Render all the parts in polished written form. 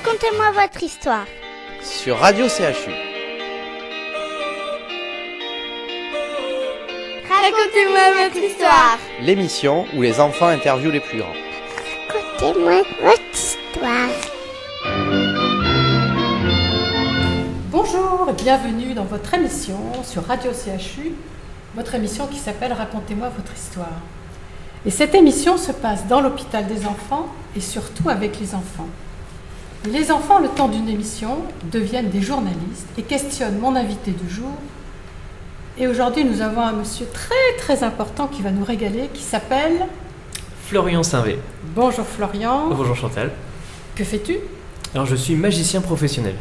Racontez-moi votre histoire. Sur Radio CHU. Racontez-moi votre histoire. L'émission où les enfants interviewent les plus grands. Racontez-moi votre histoire. Bonjour et bienvenue dans votre émission sur Radio CHU, votre émission qui s'appelle Racontez-moi votre histoire. Et cette émission se passe dans l'hôpital des enfants et surtout avec les enfants. Les enfants, le temps d'une émission, deviennent des journalistes et questionnent mon invité du jour. Et aujourd'hui, nous avons un monsieur très important qui va nous régaler, qui s'appelle... Florian Sainvé. Bonjour Florian. Bonjour Chantal. Que fais-tu ? Alors je suis magicien professionnel.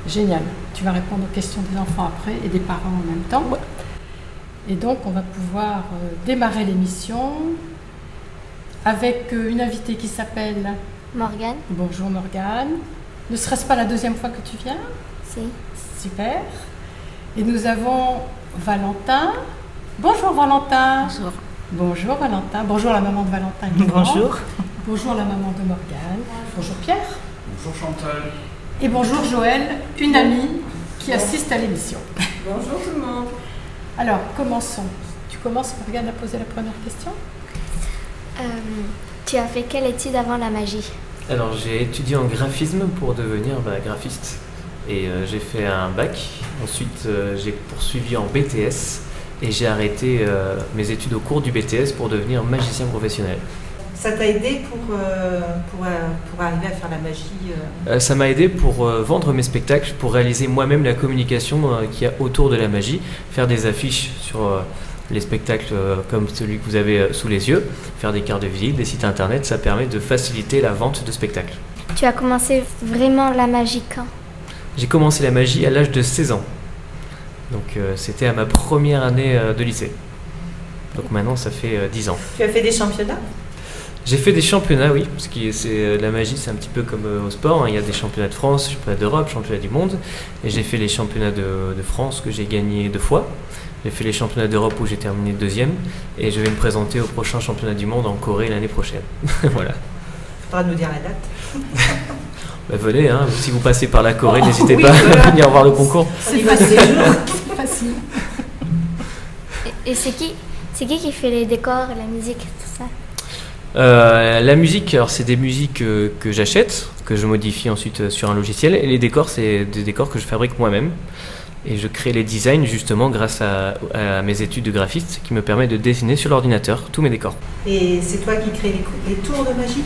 Génial. Tu vas répondre aux questions des enfants après et des parents en même temps. Ouais. Et donc, on va pouvoir démarrer l'émission avec une invitée qui s'appelle... Morgane. Bonjour Morgane. Ne serait-ce pas la deuxième fois que tu viens ? Si. Super. Et nous avons Valentin. Bonjour Valentin. Bonjour. Bonjour Valentin. Bonjour la maman de Valentin. également. Bonjour. Bonjour la maman de Morgane. Bonjour Pierre. Bonjour Chantal. Et bonjour Joël, une amie qui assiste à l'émission. Bonjour tout le monde. Alors, commençons. Tu commences, Morgane, à poser la première question ? Tu as fait quelle étude avant la magie ? Alors j'ai étudié en graphisme pour devenir graphiste. Et j'ai fait un bac. Ensuite j'ai poursuivi en BTS. Et j'ai arrêté mes études au cours du BTS pour devenir magicien professionnel. Ça t'a aidé pour arriver à faire la magie Ça m'a aidé pour vendre mes spectacles, pour réaliser moi-même la communication qu'il y a autour de la magie, faire des affiches sur les spectacles comme celui que vous avez sous les yeux, faire des cartes de visite, des sites internet, ça permet de faciliter la vente de spectacles. Tu as commencé vraiment la magie quand ? J'ai commencé la magie à l'âge de 16 ans, donc c'était à ma première année de lycée. Donc maintenant ça fait 10 ans. Tu as fait des championnats ? J'ai fait des championnats, oui, parce que la magie, c'est un petit peu comme au sport. Il y a des championnats de France, championnats d'Europe, championnats du monde. Et j'ai fait les championnats de France que j'ai gagné 2 fois. J'ai fait les championnats d'Europe où j'ai terminé 2e. Et je vais me présenter au prochain championnat du monde en Corée l'année prochaine. Voilà. Faudra nous dire la date. Venez, hein, si vous passez par la Corée, n'hésitez pas à venir voir le concours. C'est facile. C'est facile. Et c'est qui fait les décors, la musique, tout ça ? La musique, alors c'est des musiques que j'achète, que je modifie ensuite sur un logiciel, et les décors, c'est des décors que je fabrique moi-même. Et je crée les designs justement grâce à mes études de graphiste qui me permettent de dessiner sur l'ordinateur tous mes décors. Et c'est toi qui crée les tours de magie ?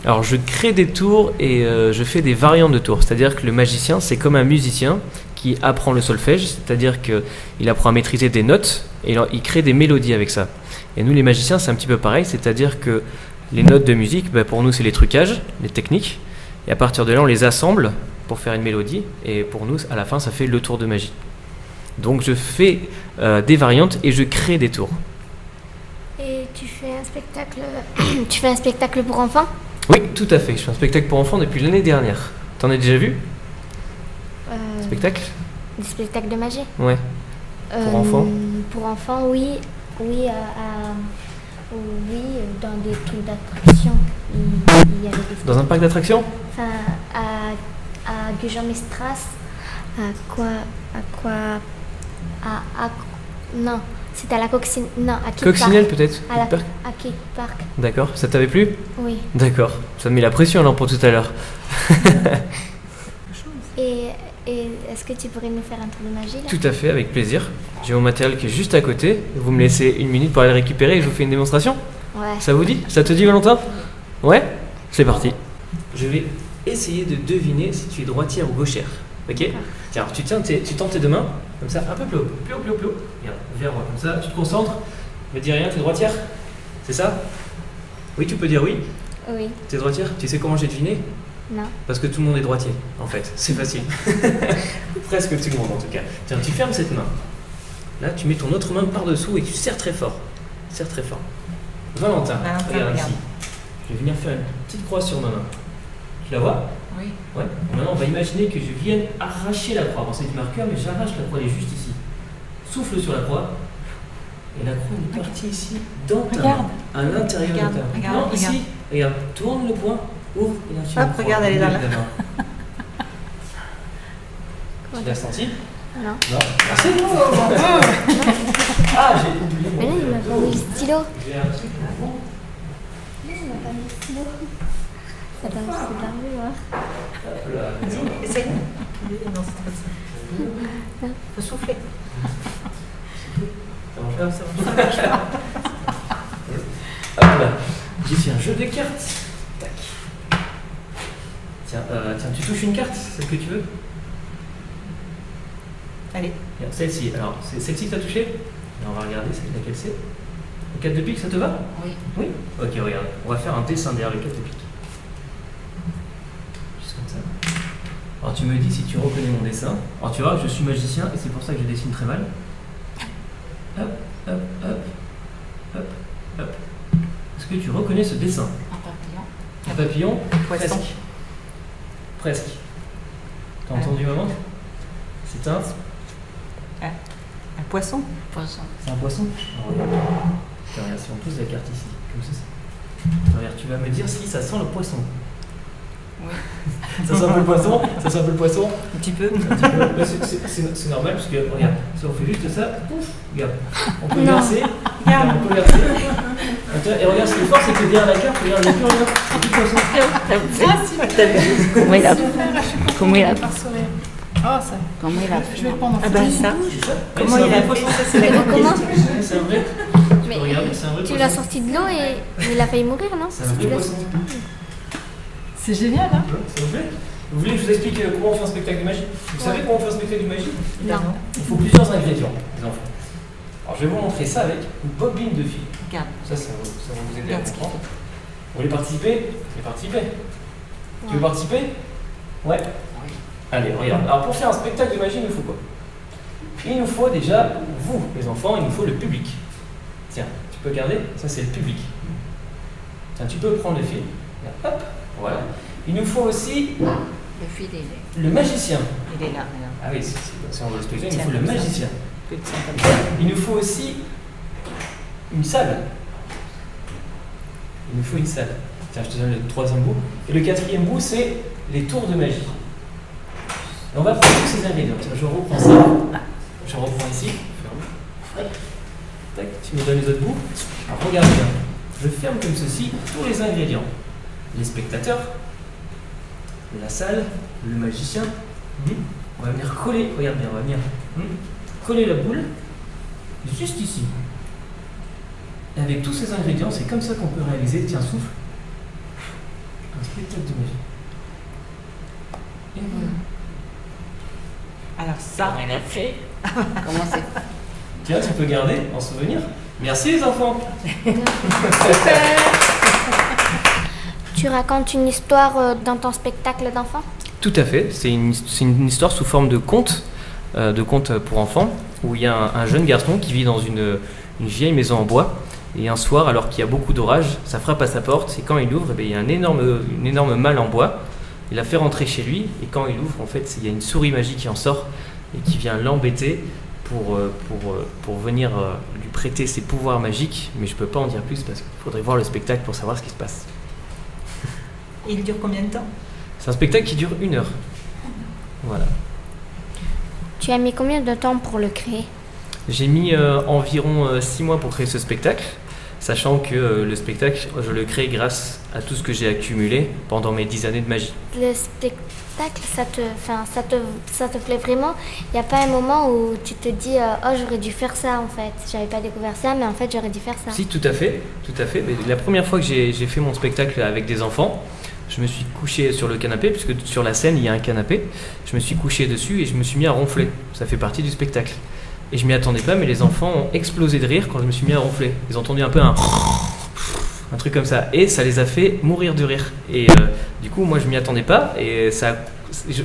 Alors je crée des tours et je fais des variantes de tours, c'est-à-dire que le magicien c'est comme un musicien qui apprend le solfège, c'est-à-dire qu'il apprend à maîtriser des notes et il crée des mélodies avec ça. Et nous les magiciens c'est un petit peu pareil, c'est-à-dire que les notes de musique, pour nous c'est les trucages, les techniques, et à partir de là on les assemble pour faire une mélodie, et pour nous à la fin ça fait le tour de magie. Donc je fais des variantes et je crée des tours. Et tu fais un spectacle pour enfants ? Oui, tout à fait, je fais un spectacle pour enfants depuis l'année dernière. T'en as déjà vu ? Spectacle ? Des spectacles de magie ? Ouais. Pour enfants ? Pour enfants, oui. Oui, dans des trucs d'attraction. Il y avait des... Dans un parc d'attractions ? Enfin, à Gujan-Mestras, non, c'était à la Coccinelle, non, à Kid Coccinelle Park. peut-être ? À Kid Park, D'accord, ça t'avait plu ? oui. D'accord, ça me met la pression alors pour tout à l'heure. Et est-ce que tu pourrais nous faire un tour de magie là ? Tout à fait, avec plaisir. J'ai mon matériel qui est juste à côté. Vous me laissez 1 minute pour aller le récupérer et je vous fais une démonstration ? Ouais. Ça vous dit ? Ça te dit Valentin ? Ouais ? C'est parti. Je vais essayer de deviner si tu es droitière ou gauchère. Ok ? Tiens, alors tu tends tes 2 mains, comme ça, un peu plus haut. Plus haut. Regarde, vers moi, comme ça, tu te concentres. Me dis rien, tu es droitière ? C'est ça ? Oui, tu peux dire oui. Oui. Tu es droitière ? Tu sais comment j'ai deviné ? Non. Parce que tout le monde est droitier, en fait. C'est facile. Presque tout le monde, en tout cas. Tiens, tu fermes cette main. Là, tu mets ton autre main par-dessous et tu serres très fort. Serre très fort. Valentin, regarde ici. Je vais venir faire une petite croix sur ma main. Tu la vois ? Oui. Ouais. Maintenant, on va imaginer que je vienne arracher la croix. Bon, c'est du marqueur, mais j'arrache la croix, elle est juste ici. Souffle sur la croix. Et la croix est partie ici, dans ta main. Regarde. À l'intérieur de Regarde, ta main. regarde, Non, regarde. ici. Regarde, tourne le poing, ouvre. Et là, tu Hop, le prends regarde, elle est au dans milieu la- de main. Tu l'as senti? Non. Non. Merci. Ah, j'ai oublié Mais là, il m'a pas mis le stylo. J'ai un truc là. Il m'a pas mis le stylo. Attends, c'est pas vu, hein. Hop là. Essaye. Non, c'est pas ça. Faut souffler. Ça marche pas? Non, ça marche pas. Hop là. J'ai fait un jeu de cartes. Tac. Tiens, tu touches une carte, c'est ce que tu veux? Allez. Regarde, celle-ci. Alors, c'est celle-ci que tu as touchée? Alors, on va regarder laquelle c'est. Le 4 de pique, ça te va? Oui. Oui? Ok, regarde. On va faire un dessin derrière le 4 de pique. Juste comme ça. Alors, tu me dis si tu reconnais mon dessin. Alors, tu vois, je suis magicien et c'est pour ça que je dessine très mal. Hop, hop, hop. Hop, hop. Est-ce que tu reconnais ce dessin? Un papillon. Un papillon? Poisson. Presque. Presque. T'as entendu maman? C'est un? Un poisson. Poisson. C'est un poisson? Alors, regarde. Tiens, regarde, si on pose la carte ici, comme ça. Regarde, tu vas me dire si ça sent le poisson. Oui. Ça sent un peu le poisson? Ça sent un peu le poisson? Un petit peu. Un petit peu. Bah, c'est normal parce que, regarde, si on fait juste ça, pouf, regarde. On peut Non. verser. Regarde. On peut verser. Attends, et regarde, ce qui est fort, c'est que derrière la carte, regarde, il n'y a plus rien. Il n'y a plus de poisson. Ah, si, T'as vu comment il a fait? Comment il a faire sourire. Oh, ça. Comment il a Je vais le prendre en Ah photo. bah ça. C'est ça? Comment Ouais, il c'est un a vrai fait poisson. ça? C'est la grande Comment? question. C'est un vrai. Tu Mais peux regarder, c'est un vrai tu poisson. l'as sorti de l'eau et il a failli mourir, non? C'est un Si vrai tu l'as poisson. sorti. C'est génial, hein? Ça vous plaît? Vous voulez que je vous explique comment on fait un spectacle de magie? Vous savez comment on fait un spectacle de magie? Non. Il faut plusieurs ingrédients, les enfants. Alors je vais vous montrer ça avec une bobine de fil. Regarde. Ça va vous aider à Regarde ce qu'il comprendre. Vous voulez participer? Vous voulez participer? Tu veux participer? Ouais. Oui. Allez, regarde. Alors pour faire un spectacle de magie, il nous faut quoi? Il nous faut déjà, vous, les enfants, il nous faut le public. Tiens, tu peux regarder? Ça c'est le public. Tiens, tu peux prendre le fil. Hop, voilà. Il nous faut aussi Le fil, il est, le magicien. il est là. Regarde. Ah oui, si on veut le spectacle, il nous Tiens, faut le comme ça. magicien. Tu le tiens comme ça. Il nous faut aussi une salle. Il nous faut une salle. Tiens, je te donne le troisième bout. Et le quatrième bout, c'est les tours de magie. Et on va prendre tous ces ingrédients. Tiens, je reprends ça. Je reprends ici. Hop. Tac, tu me donnes les autres bouts. Alors regarde bien. Je ferme comme ceci tous les ingrédients. Les spectateurs, la salle, le magicien. On va venir coller, regarde bien, on va venir coller la boule juste ici. Et avec tous ces ingrédients, c'est comme ça qu'on peut réaliser, tiens, souffle, un spectacle de magie. Et voilà. Alors ça, il a fait. Comment c'est? Tiens, tu peux garder en souvenir. Merci les enfants. Tu racontes une histoire dans ton spectacle d'enfant? Tout à fait, c'est une histoire sous forme de conte pour enfants, où il y a un jeune garçon qui vit dans une vieille maison en bois, et un soir, alors qu'il y a beaucoup d'orage, ça frappe à sa porte, et quand il ouvre, il y a une énorme malle en bois. Il la fait rentrer chez lui, et quand il ouvre, en fait, il y a une souris magique qui en sort, et qui vient l'embêter pour venir lui prêter ses pouvoirs magiques, mais je peux pas en dire plus, parce qu'il faudrait voir le spectacle pour savoir ce qui se passe. Il dure combien de temps? C'est un spectacle qui dure 1 heure. Voilà. Tu as mis combien de temps pour le créer? J'ai mis environ 6 mois pour créer ce spectacle, sachant que le spectacle, je le crée grâce à tout ce que j'ai accumulé pendant mes 10 années de magie. Le spectacle, ça te plaît vraiment? Il n'y a pas un moment où tu te dis oh, j'aurais dû faire ça en fait. J'avais pas découvert ça, mais en fait j'aurais dû faire ça. Si, tout à fait, tout à fait. Mais la première fois que j'ai fait mon spectacle avec des enfants, je me suis couché sur le canapé, puisque sur la scène il y a un canapé. Je me suis couché dessus et je me suis mis à ronfler. Ça fait partie du spectacle. Et je m'y attendais pas, mais les enfants ont explosé de rire quand je me suis mis à ronfler. Ils ont entendu un peu un truc comme ça, et ça les a fait mourir de rire. Et du coup, moi je m'y attendais pas, et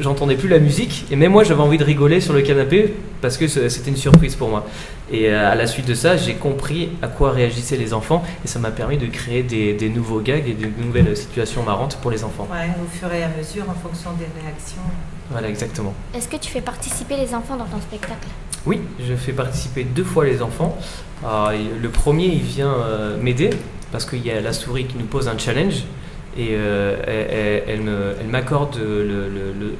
j'entendais plus la musique, et même moi j'avais envie de rigoler sur le canapé parce que c'était une surprise pour moi. Et à la suite de ça, j'ai compris à quoi réagissaient les enfants, et ça m'a permis de créer des nouveaux gags et de nouvelles situations marrantes pour les enfants. Ouais, au fur et à mesure, en fonction des réactions. Voilà, exactement. Est-ce que tu fais participer les enfants dans ton spectacle? Oui, je fais participer 2 fois les enfants. Le premier, il vient m'aider parce qu'il y a la souris qui nous pose un challenge et elle m'accorde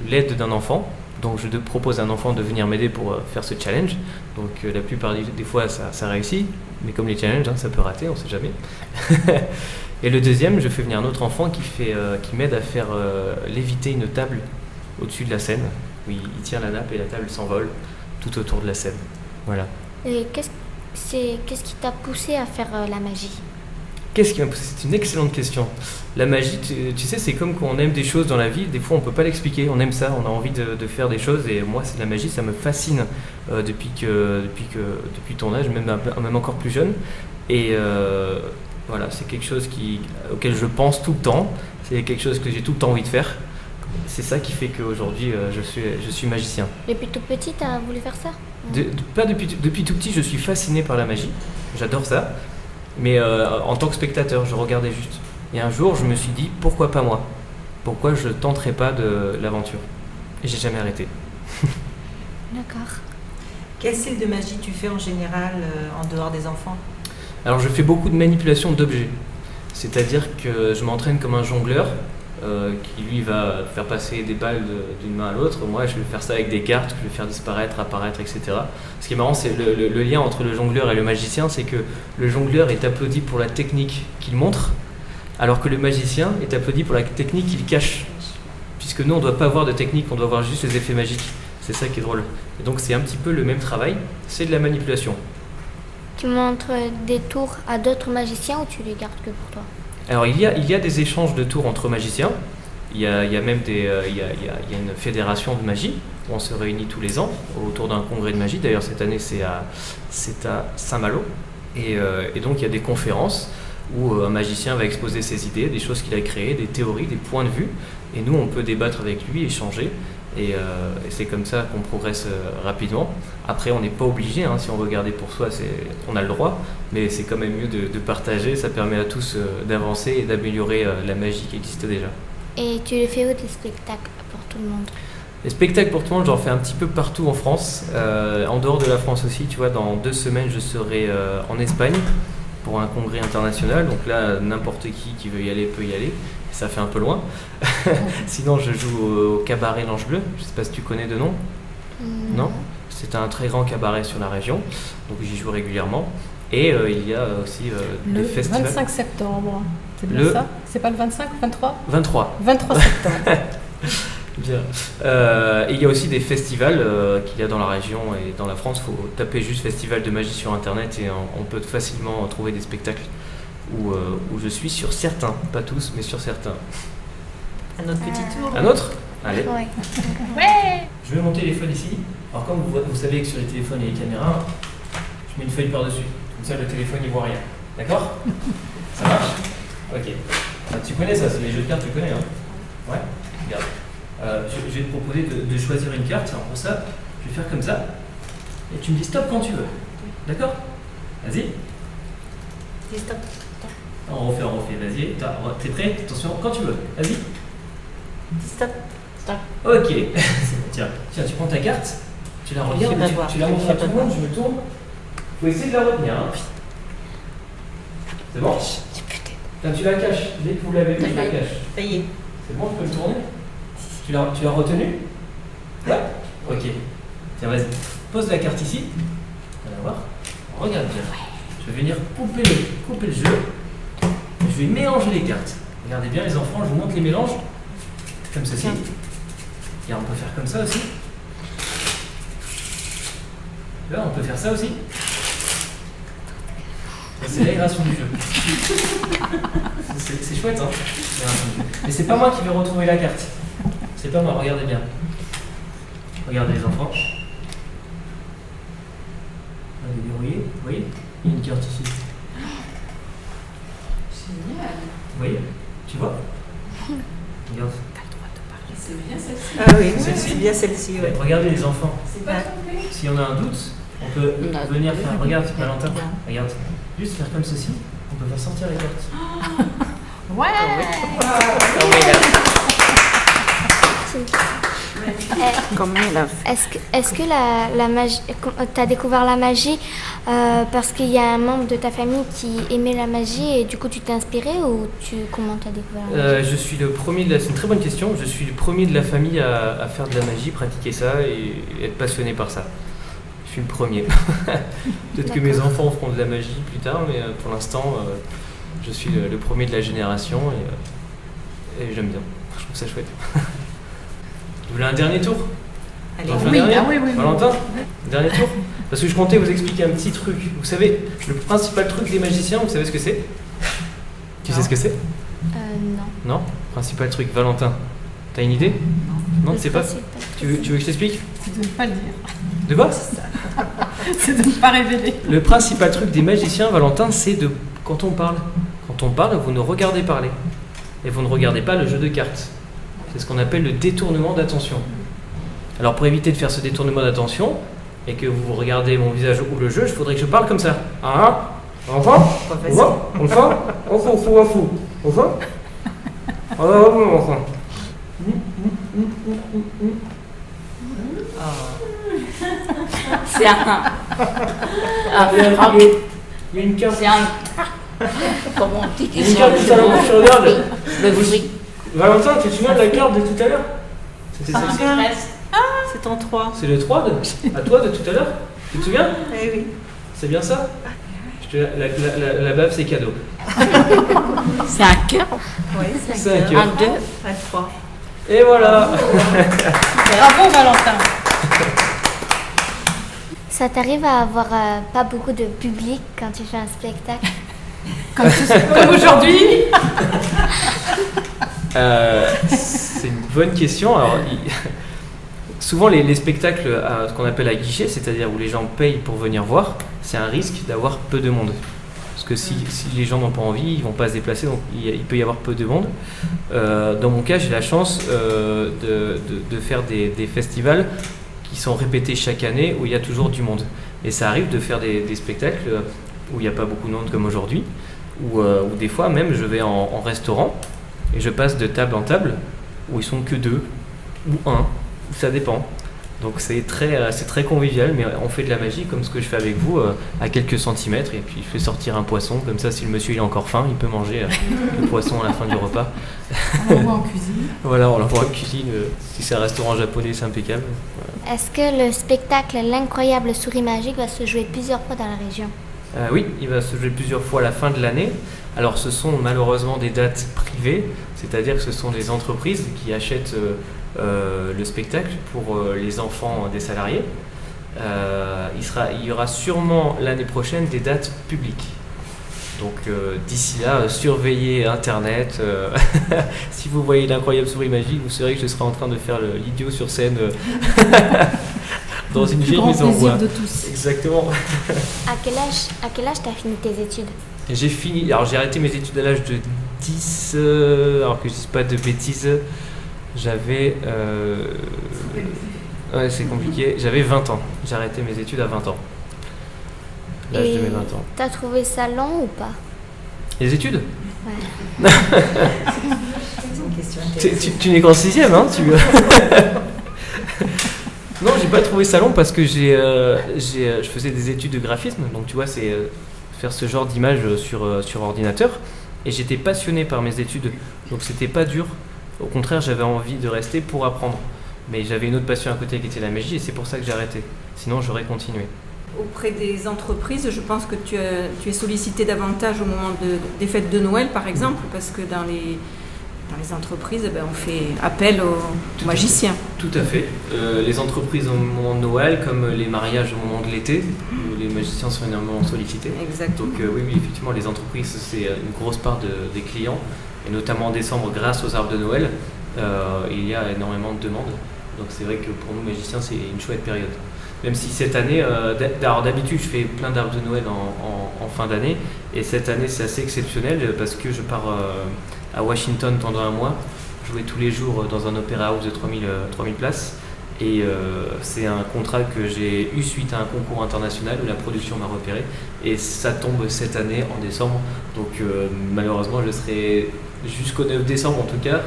l'aide d'un enfant. Donc je propose à un enfant de venir m'aider pour faire ce challenge. Donc la plupart des fois ça réussit, mais comme les challenges, ça peut rater, on ne sait jamais. Et le deuxième, je fais venir un autre enfant qui m'aide à faire léviter une table au-dessus de la scène. Où il tient la nappe et la table s'envole tout autour de la scène. Voilà. Et qu'est-ce qui t'a poussé à faire la magie? Qu'est-ce qui m'a poussé? C'est une excellente question. La magie, tu sais, c'est comme quand on aime des choses dans la vie, des fois on ne peut pas l'expliquer, on aime ça, on a envie de faire des choses, et moi c'est la magie, ça me fascine depuis ton âge, même encore plus jeune. Et voilà, c'est quelque chose auquel je pense tout le temps, c'est quelque chose que j'ai tout le temps envie de faire. C'est ça qui fait qu'aujourd'hui je suis magicien. Depuis tout petit, t'as voulu faire ça? Pas depuis tout petit, je suis fasciné par la magie, j'adore ça. Mais en tant que spectateur, je regardais juste. Et un jour, je me suis dit, pourquoi pas moi? Pourquoi je tenterais pas de l'aventure? Et j'ai jamais arrêté. D'accord. Quel style de magie tu fais en général en dehors des enfants? Alors, je fais beaucoup de manipulation d'objets. C'est-à-dire que je m'entraîne comme un jongleur qui, lui, va faire passer des balles d'une main à l'autre. Moi, je vais faire ça avec des cartes, que je vais faire disparaître, apparaître, etc. Ce qui est marrant, c'est le lien entre le jongleur et le magicien, c'est que le jongleur est applaudi pour la technique qu'il montre, alors que le magicien est applaudi pour la technique qu'il cache. Puisque nous, on ne doit pas avoir de technique, on doit avoir juste les effets magiques. C'est ça qui est drôle. Et donc, c'est un petit peu le même travail, c'est de la manipulation. Tu montres des tours à d'autres magiciens ou tu les gardes que pour toi? Alors, il y a des échanges de tours entre magiciens. Il y a même il y a une fédération de magie où on se réunit tous les ans autour d'un congrès de magie. D'ailleurs, cette année, c'est à Saint-Malo. Et donc, il y a des conférences où un magicien va exposer ses idées, des choses qu'il a créées, des théories, des points de vue. Et nous, on peut débattre avec lui, échanger. Et c'est comme ça qu'on progresse rapidement. Après, on n'est pas obligé, si on veut garder pour soi, on a le droit, mais c'est quand même mieux de partager, ça permet à tous d'avancer et d'améliorer la magie qui existe déjà. Et tu les fais où des spectacles pour tout le monde? Les spectacles pour tout le monde, j'en fais un petit peu partout en France, en dehors de la France aussi. Tu vois, dans 2 semaines, je serai en Espagne pour un congrès international, donc là, n'importe qui veut y aller peut y aller. Ça fait un peu loin. Sinon, je joue au cabaret L'Ange Bleu. Je ne sais pas si tu connais de nom. Non. C'est un très grand cabaret sur la région. Donc, j'y joue régulièrement. Et il y a aussi des festivals. Le 25 septembre. C'est bien ça? C'est pas le 25 ou 23? 23. 23 septembre. Bien. Et il y a aussi des festivals qu'il y a dans la région et dans la France. Il faut taper juste Festival de magie sur Internet et on peut facilement trouver des spectacles où je suis sur certains, pas tous, mais sur certains. Un autre petit tour? Un autre? Allez. Ouais. Je mets mon téléphone ici. Alors comme vous savez que sur les téléphones il y a les caméras, je mets une feuille par-dessus. Comme ça le téléphone il voit rien. D'accord? Ça marche? Ok. Tu connais ça, c'est les jeux de cartes, tu connais, Ouais? Regarde. Je vais te proposer de choisir une carte. Alors pour ça, je vais faire comme ça. Et tu me dis stop quand tu veux. D'accord? Vas-y. Dis stop. On refait, vas-y. T'es prêt? Attention, quand tu veux. Vas-y. Dis stop. Stop. Ok. Tiens, tu prends ta carte, tu la regardes, tu la montres à tout le monde, je me tourne. Faut essayer de la retenir. C'est bon? Tu la caches. Dès que vous l'avez vu, je la cache. Ça y est. C'est bon, je peux le tourner? Tu l'as retenue? Ouais. Ok. Tiens, vas-y. Pose la carte ici. On va voir. Regarde bien. Je vais venir couper le jeu. Je vais mélanger les cartes. Regardez bien les enfants, je vous montre les mélanges. Comme ceci. Et on peut faire comme ça aussi. Là, on peut faire ça aussi. C'est l'aération du jeu. C'est chouette, Mais c'est pas moi qui vais retrouver la carte. C'est pas moi, regardez bien. Regardez les enfants. On va déverrouiller. Vous voyez? Il y a une carte ici. Génial. Vous voyez? Tu vois? Regarde. C'est bien celle-ci. Ah oui, Celle-ci. c'est bien celle-ci. Ouais. Regardez les enfants. C'est pas trompé. Si on a un doute, on peut venir faire. Regarde, Valentin. Regarde. Juste faire comme ceci. On peut faire sortir les cartes. Ouais. Elle Comment elle a fait? Est-ce que la magie, t'as découvert la magie parce qu'il y a un membre de ta famille qui aimait la magie et du coup tu t'es inspiré ou comment t'as découvert la magie? Je suis le premier c'est une très bonne question. Je suis le premier de la famille à faire de la magie, pratiquer ça et être passionné par ça. Je suis le premier. Peut-être que mes enfants feront de la magie plus tard, mais pour l'instant, je suis le premier de la génération et j'aime bien. Je trouve ça chouette. Vous voulez un dernier tour? Allez, J'en fais un Oui, dernier oui. Valentin, dernier tour. Parce que je comptais vous expliquer un petit truc. Vous savez, le principal truc des magiciens, vous savez ce que c'est? Tu sais ce que c'est? Non. Non? Principal truc, Valentin. T'as une idée? Non, tu sais pas? Tu veux que je t'explique? C'est de ne pas le dire. De quoi? C'est de ne pas révéler. Le principal truc des magiciens, Valentin, c'est de quand on parle. Quand on parle, vous nous regardez parler. Et vous ne regardez pas le jeu de cartes. C'est ce qu'on appelle le détournement d'attention. Alors pour éviter de faire ce détournement d'attention, et que vous regardez mon visage ou le jeu, il faudrait que je parle comme ça. Ah, enfin, Pas facile. enfin, C'est un. Il y a une carte. C'est un. Comment on dit Il y a une carte tout à l'heure, je regarde. Le bruit. Valentin, tu te souviens de la carte de tout à l'heure? C'était Ah, celle-ci. C'est en 3. C'est le 3 à toi de tout à l'heure? Tu te souviens? Eh oui. C'est bien ça? La baffe, c'est cadeau. C'est un cœur. Oui, C'est un un cœur. 2. 3. Et voilà. Bravo Valentin. Ça t'arrive à avoir pas beaucoup de public quand tu fais un spectacle? Comme aujourd'hui. C'est une bonne question. Alors, souvent, les spectacles, ce qu'on appelle à guichet, c'est-à-dire où les gens payent pour venir voir, c'est un risque d'avoir peu de monde. Parce que si les gens n'ont pas envie, ils vont pas se déplacer, donc il peut y avoir peu de monde. Dans mon cas, j'ai la chance de faire des festivals qui sont répétés chaque année, où il y a toujours du monde. Et ça arrive de faire des spectacles où il n'y a pas beaucoup de monde comme aujourd'hui, ou des fois même je vais en restaurant, et je passe de table en table, où ils sont que 2, ou 1, ça dépend. Donc c'est très convivial, mais on fait de la magie comme ce que je fais avec vous, à quelques centimètres, et puis je fais sortir un poisson, comme ça si le monsieur il a encore faim, il peut manger le poisson à la fin du repas. On l'envoie en cuisine. Voilà, on l'envoie en cuisine, si c'est un restaurant japonais c'est impeccable. Voilà. Est-ce que le spectacle L'incroyable souris magique va se jouer plusieurs fois dans la région? Oui, il va se jouer plusieurs fois à la fin de l'année. Alors ce sont malheureusement des dates privées, c'est-à-dire que ce sont des entreprises qui achètent le spectacle pour les enfants des salariés. Il y aura sûrement l'année prochaine des dates publiques. Donc d'ici là, surveillez Internet. Si vous voyez L'incroyable souris magique, vous saurez que je serai en train de faire l'idiot sur scène dans une vieille maison en bois. De tous. Exactement. À quel âge t'as fini tes études? J'ai arrêté mes études à l'âge de 10, alors que je ne dis pas de bêtises. J'avais... ouais, c'est compliqué. J'avais 20 ans. J'ai arrêté mes études à 20 ans. L'âge de mes 20 ans. T'as trouvé ça long ou pas? Les études? Ouais. C'est une question intéressante. Tu n'es qu'en 6ème, hein Non, j'ai pas trouvé ça long parce que je faisais des études de graphisme. Donc tu vois, c'est faire ce genre d'image sur ordinateur. Et j'étais passionné par mes études. Donc c'était pas dur. Au contraire, j'avais envie de rester pour apprendre. Mais j'avais une autre passion à côté qui était la magie et c'est pour ça que j'ai arrêté. Sinon, j'aurais continué. Auprès des entreprises, je pense que tu es sollicité davantage au moment des fêtes de Noël, par exemple, parce que dans les entreprises, on fait appel aux magiciens. Tout à fait. Les entreprises au moment de Noël, comme les mariages au moment de l'été, où les magiciens sont énormément sollicités. Exact. Donc oui, effectivement, les entreprises, c'est une grosse part des clients, et notamment en décembre, grâce aux arbres de Noël, il y a énormément de demandes. Donc c'est vrai que pour nous, magiciens, c'est une chouette période. Même si cette année, d'habitude, je fais plein d'arbres de Noël en fin d'année, et cette année, c'est assez exceptionnel parce que je pars à Washington pendant un mois, jouer tous les jours dans un opéra house de 3000 places. Et c'est un contrat que j'ai eu suite à un concours international où la production m'a repéré. Et ça tombe cette année en décembre. Donc malheureusement, je serai jusqu'au 9 décembre en tout cas.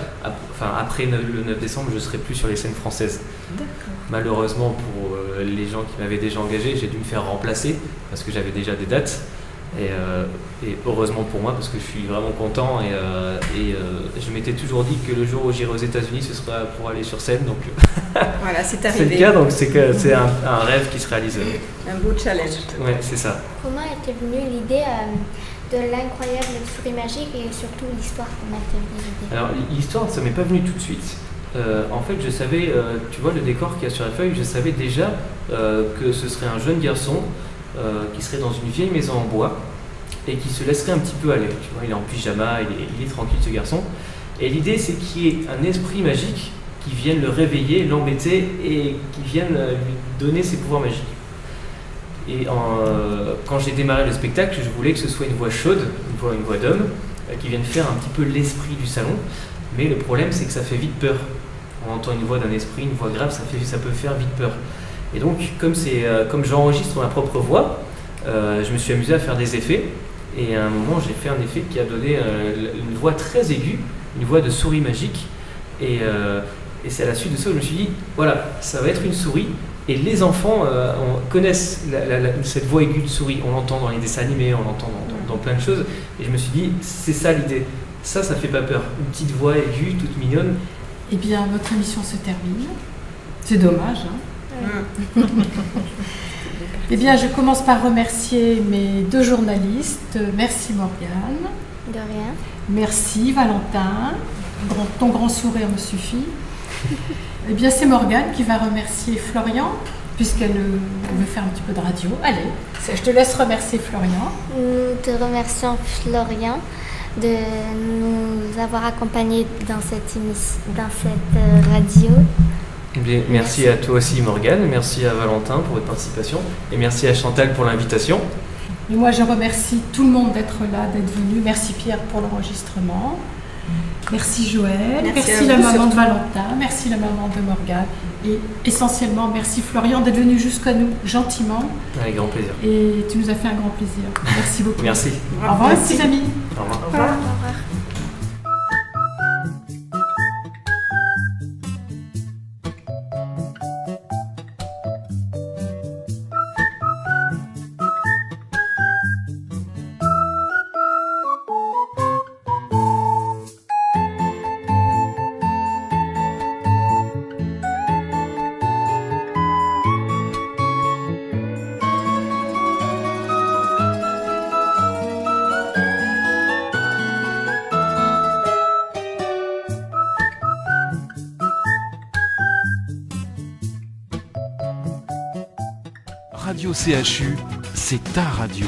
Après le 9 décembre, je serai plus sur les scènes françaises. Malheureusement pour les gens qui m'avaient déjà engagé, j'ai dû me faire remplacer parce que j'avais déjà des dates. Et heureusement pour moi parce que je suis vraiment content et je m'étais toujours dit que le jour où j'irai aux États-Unis ce sera pour aller sur scène, donc Voilà, c'est c'est arrivé. le cas, donc c'est un rêve qui se réalise. Un beau challenge. Ouais, c'est ça. Comment était venue l'idée de l'incroyable souris magique et surtout l'histoire? Comment était venue l'idée? Alors l'histoire ça m'est pas venu tout de suite. En fait je savais, tu vois le décor qu'il y a sur la feuille, je savais déjà que ce serait un jeune garçon qui serait dans une vieille maison en bois et qui se laisserait un petit peu aller. Tu vois, il est en pyjama, il est tranquille ce garçon. Et l'idée c'est qu'il y ait un esprit magique qui vienne le réveiller, l'embêter et qui vienne lui donner ses pouvoirs magiques. Et quand j'ai démarré le spectacle, je voulais que ce soit une voix chaude, une voix d'homme, qui vienne faire un petit peu l'esprit du salon. Mais le problème c'est que ça fait vite peur. On entend une voix d'un esprit, une voix grave, ça peut faire vite peur. Et donc comme j'enregistre ma propre voix, je me suis amusé à faire des effets. Et à un moment, j'ai fait un effet qui a donné une voix très aiguë, une voix de souris magique. Et c'est à la suite de ça que je me suis dit, voilà, ça va être une souris. Et les enfants connaissent cette voix aiguë de souris. On l'entend dans les dessins animés, on l'entend dans plein de choses. Et je me suis dit, c'est ça l'idée. Ça fait pas peur. Une petite voix aiguë, toute mignonne. Eh bien, notre émission se termine. C'est dommage, hein. Eh bien, je commence par remercier mes deux journalistes. Merci Morgane. De rien. Merci Valentin. Ton grand sourire me suffit. Eh bien, c'est Morgane qui va remercier Florian, puisqu'elle veut faire un petit peu de radio. Allez, je te laisse remercier Florian. Nous te remercions Florian de nous avoir accompagnés dans cette radio. Eh bien, merci à toi aussi Morgane, merci à Valentin pour votre participation et merci à Chantal pour l'invitation. Et moi, je remercie tout le monde d'être là, d'être venu. Merci Pierre pour l'enregistrement. Merci Joël. Merci la maman de Valentin. Merci la maman de Morgane. Et essentiellement, merci Florian d'être venu jusqu'à nous gentiment. Avec grand plaisir. Et tu nous as fait un grand plaisir. Merci beaucoup. Merci. Au revoir, petits amis. Au revoir. Au revoir. Radio CHU, c'est ta radio.